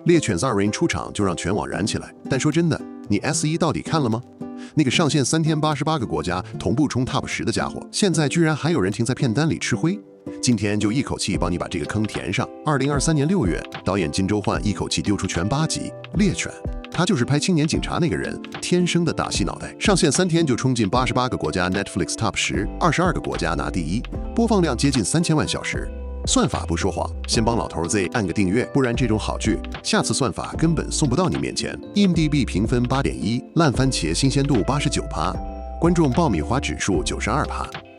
猎犬 Zarin 出场就让全网燃起来，但说真的，你 S1 到底看了吗？那个上线3天88个国家同步冲 Top 10的家伙，现在居然还有人停在片单里吃灰。今天就一口气帮你把这个坑填上。2023年6月，导演金周焕一口气丢出全8集《猎犬》，他就是拍青年警察那个人，天生的打戏脑袋。上线3天就冲进88个国家 Netflix Top 10，22个国家拿第一，播放量接近3000万小时。算法不说谎，先帮老头 Z 按个订阅，不然这种好剧，下次算法根本送不到你面前。IMDB 评分8.1，烂番茄新鲜度89%，观众爆米花指数92%。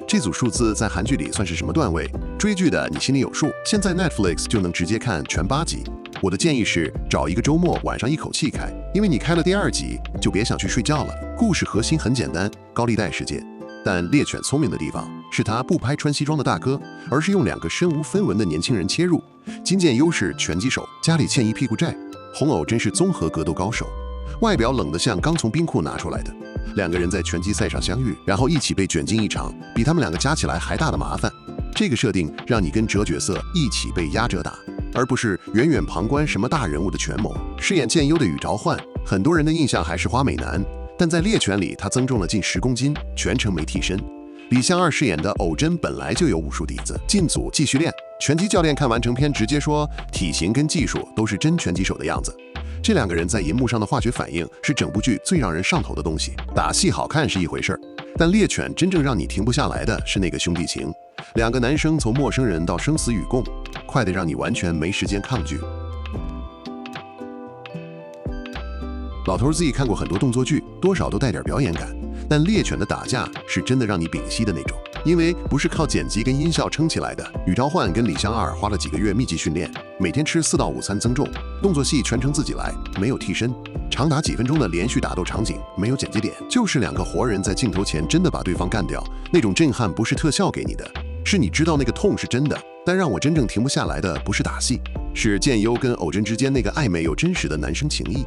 这组数字在韩剧里算是什么段位？追剧的你心里有数。现在 Netflix 就能直接看全8集。我的建议是找一个周末晚上一口气开，因为你开了第2集就别想去睡觉了。故事核心很简单，高利贷事件。但猎犬聪明的地方是他不拍穿西装的大哥，而是用2个身无分文的年轻人切入。金建优是拳击手，家里欠一屁股债；红偶真是综合格斗高手，外表冷得像刚从冰库拿出来的。2个人在拳击赛上相遇，然后一起被卷进一场比他们2个加起来还大的麻烦。这个设定让你跟折角色一起被压着打，而不是远远旁观什么大人物的权谋。饰演建优的宇昭焕，很多人的印象还是花美男。但在猎犬里，他增重了近10公斤，全程没替身。李相二饰演的偶真本来就有武术底子，进组继续练。拳击教练看完成片直接说，体型跟技术都是真拳击手的样子。这2个人在银幕上的化学反应是整部剧最让人上头的东西。打戏好看是一回事儿，但猎犬真正让你停不下来的是那个兄弟情。2个男生从陌生人到生死与共，快得让你完全没时间抗拒。老头 Z 看过很多动作剧，多少都带点表演感，但猎犬的打架是真的让你屏息的那种，因为不是靠剪辑跟音效撑起来的。宇昭焕跟李相二花了几个月密集训练，每天吃4到5餐增重，动作戏全程自己来，没有替身，长达几分钟的连续打斗场景没有剪辑点，就是2个活人在镜头前真的把对方干掉。那种震撼不是特效给你的，是你知道那个痛是真的。但让我真正停不下来的不是打戏，是建优跟偶真之间那个暧昧又真实的男生情谊。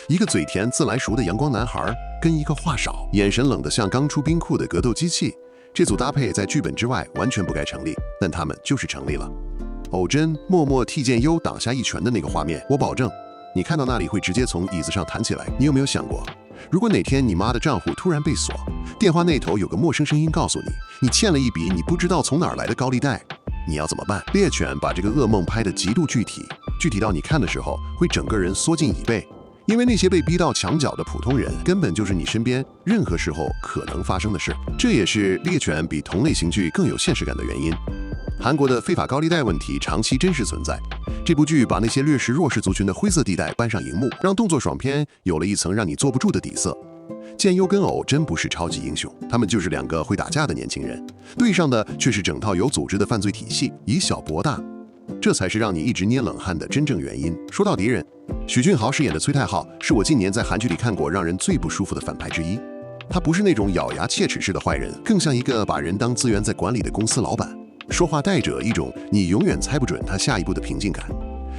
一个嘴甜自来熟的阳光男孩，跟一个话少、眼神冷得像刚出冰库的格斗机器，这组搭配在剧本之外完全不该成立，但他们就是成立了。偶真默默替建优挡下一拳的那个画面，我保证，你看到那里会直接从椅子上弹起来。你有没有想过，如果哪天你妈的账户突然被锁，电话那头有个陌生声音告诉你，你欠了一笔你不知道从哪儿来的高利贷，你要怎么办？猎犬把这个噩梦拍得极度具体，具体到你看的时候会整个人缩进椅背。因为那些被逼到墙角的普通人，根本就是你身边任何时候可能发生的事。这也是猎犬比同类型剧更有现实感的原因。韩国的非法高利贷问题长期真实存在，这部剧把那些掠食弱势族群的灰色地带搬上荧幕，让动作爽片有了一层让你坐不住的底色。建优跟偶真不是超级英雄，他们就是2个会打架的年轻人，对上的却是整套有组织的犯罪体系，以小博大。这才是让你一直捏冷汗的真正原因。说到敌人，许俊豪饰演的崔太昊是我近年在韩剧里看过让人最不舒服的反派之一。他不是那种咬牙切齿式的坏人，更像一个把人当资源在管理的公司老板，说话带着一种你永远猜不准他下一步的平静感。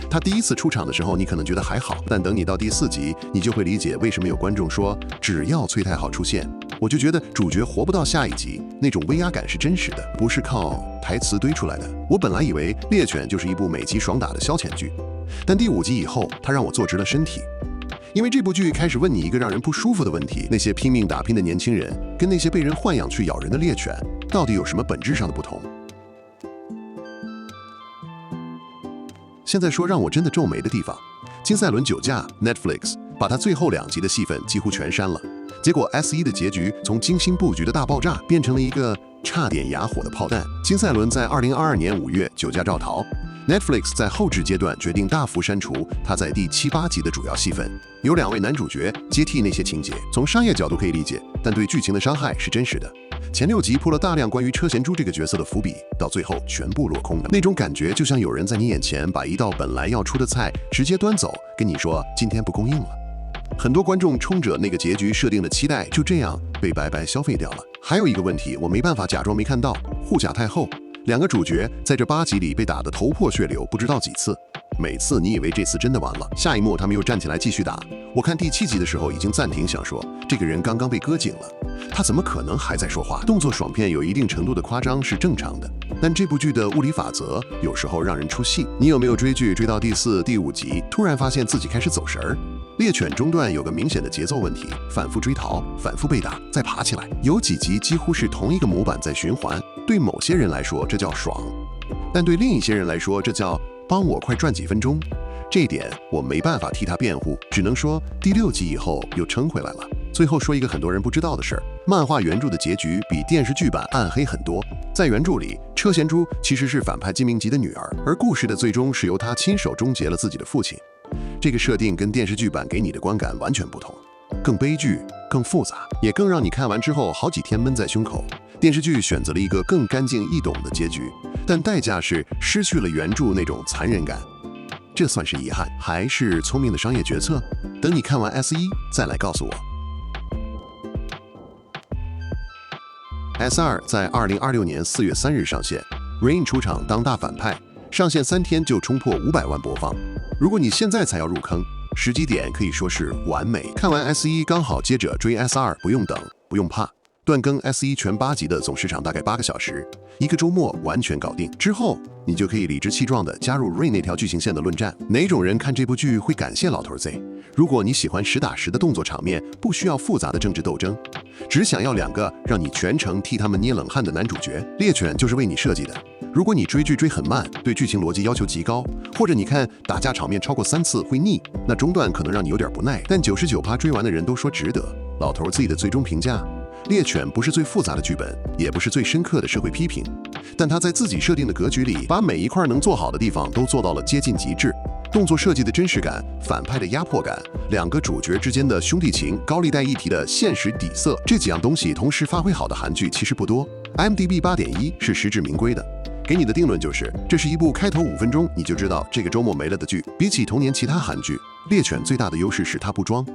他第1次出场的时候，你可能觉得还好，但等你到第4集，你就会理解为什么有观众说只要崔太昊出现，我就觉得主角活不到下一集。那种威压感是真实的，不是靠台词堆出来的。我本来以为《猎犬》就是一部每集爽打的消遣剧，但第5集以后，它让我坐直了身体。因为这部剧开始问你一个让人不舒服的问题：那些拼命打拼的年轻人，跟那些被人豢养去咬人的猎犬，到底有什么本质上的不同？现在说让我真的皱眉的地方，金赛纶酒驾 ，Netflix 把他最后2集的戏份几乎全删了，结果 S1 的结局从精心布局的大爆炸变成了一个差点哑火的炮弹。金赛纶在2022年5月酒驾肇逃， Netflix 在后置阶段决定大幅删除他在第7、8集的主要戏份，有2位男主角接替那些情节。从商业角度可以理解，但对剧情的伤害是真实的。前6集铺了大量关于车贤珠这个角色的伏笔，到最后全部落空了。那种感觉就像有人在你眼前把一道本来要出的菜直接端走，跟你说今天不供应了。很多观众冲着那个结局设定的期待就这样被白白消费掉了。还有一个问题，我没办法假装没看到，护甲太后2个主角在这8集里被打得头破血流不知道几次，每次你以为这次真的完了，下一幕他们又站起来继续打。我看第7集的时候已经暂停，想说这个人刚刚被割颈了，他怎么可能还在说话？动作爽片有一定程度的夸张是正常的，但这部剧的物理法则有时候让人出戏。你有没有追剧追到第4、第5集，突然发现自己开始走神儿？猎犬中段有个明显的节奏问题，反复追逃，反复被打，再爬起来，有几集几乎是同一个模板在循环。对某些人来说，这叫爽，但对另一些人来说，这叫帮我快转几分钟。这一点我没办法替他辩护，只能说第6集以后又撑回来了。最后说一个很多人不知道的事儿，漫画原著的结局比电视剧版暗黑很多。在原著里，车贤珠其实是反派金明吉的女儿，而故事的最终是由她亲手终结了自己的父亲。这个设定跟电视剧版给你的观感完全不同，更悲剧、更复杂，也更让你看完之后好几天闷在胸口。电视剧选择了一个更干净易懂的结局，但代价是失去了原著那种残忍感。这算是遗憾，还是聪明的商业决策？等你看完 S1 再来告诉我。S2 在2026年4月3日上线 ，Rain 出场当大反派，上线3天就冲破500万播放。如果你现在才要入坑，时机点可以说是完美。看完 S1 刚好接着追 S2， 不用等，不用怕。断更 S1 全8集的总时长大概8个小时，一个周末完全搞定。之后你就可以理直气壮地加入 Rain 那条剧情线的论战。哪种人看这部剧会感谢老头 Z？ 如果你喜欢实打实的动作场面，不需要复杂的政治斗争，只想要2个让你全程替他们捏冷汗的男主角，猎犬就是为你设计的。如果你追剧追很慢，对剧情逻辑要求极高，或者你看打架场面超过3次会腻，那中段可能让你有点不耐。但99%追完的人都说值得。老头 Z 的最终评价：猎犬不是最复杂的剧本，也不是最深刻的社会批评，但他在自己设定的格局里，把每一块能做好的地方都做到了接近极致。动作设计的真实感，反派的压迫感，2个主角之间的兄弟情，高利贷议题的现实底色，这几样东西同时发挥好的韩剧其实不多。IMDB 8.1是实至名归的。给你的定论就是，这是一部开头5分钟你就知道这个周末没了的剧。比起同年其他韩剧，猎犬最大的优势是它不装。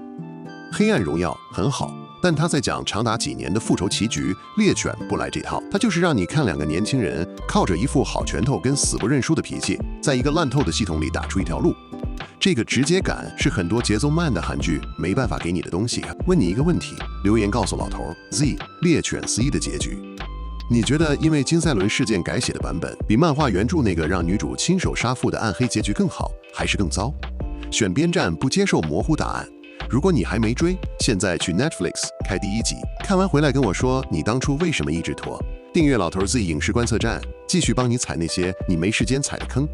黑暗荣耀很好，但他在讲长达几年的复仇棋局，猎犬不来这套，他就是让你看2个年轻人靠着一副好拳头跟死不认输的脾气，在一个烂透的系统里打出一条路。这个直接感是很多节奏慢的韩剧没办法给你的东西。问你一个问题，留言告诉老头 Z， 猎犬4的结局，你觉得因为金赛伦事件改写的版本比漫画原著那个让女主亲手杀父的暗黑结局更好，还是更糟？选边站，不接受模糊答案。如果你还没追，现在去 Netflix 开第1集，看完回来跟我说你当初为什么一直拖。订阅老头 Z 影视观测站，继续帮你踩那些你没时间踩的坑。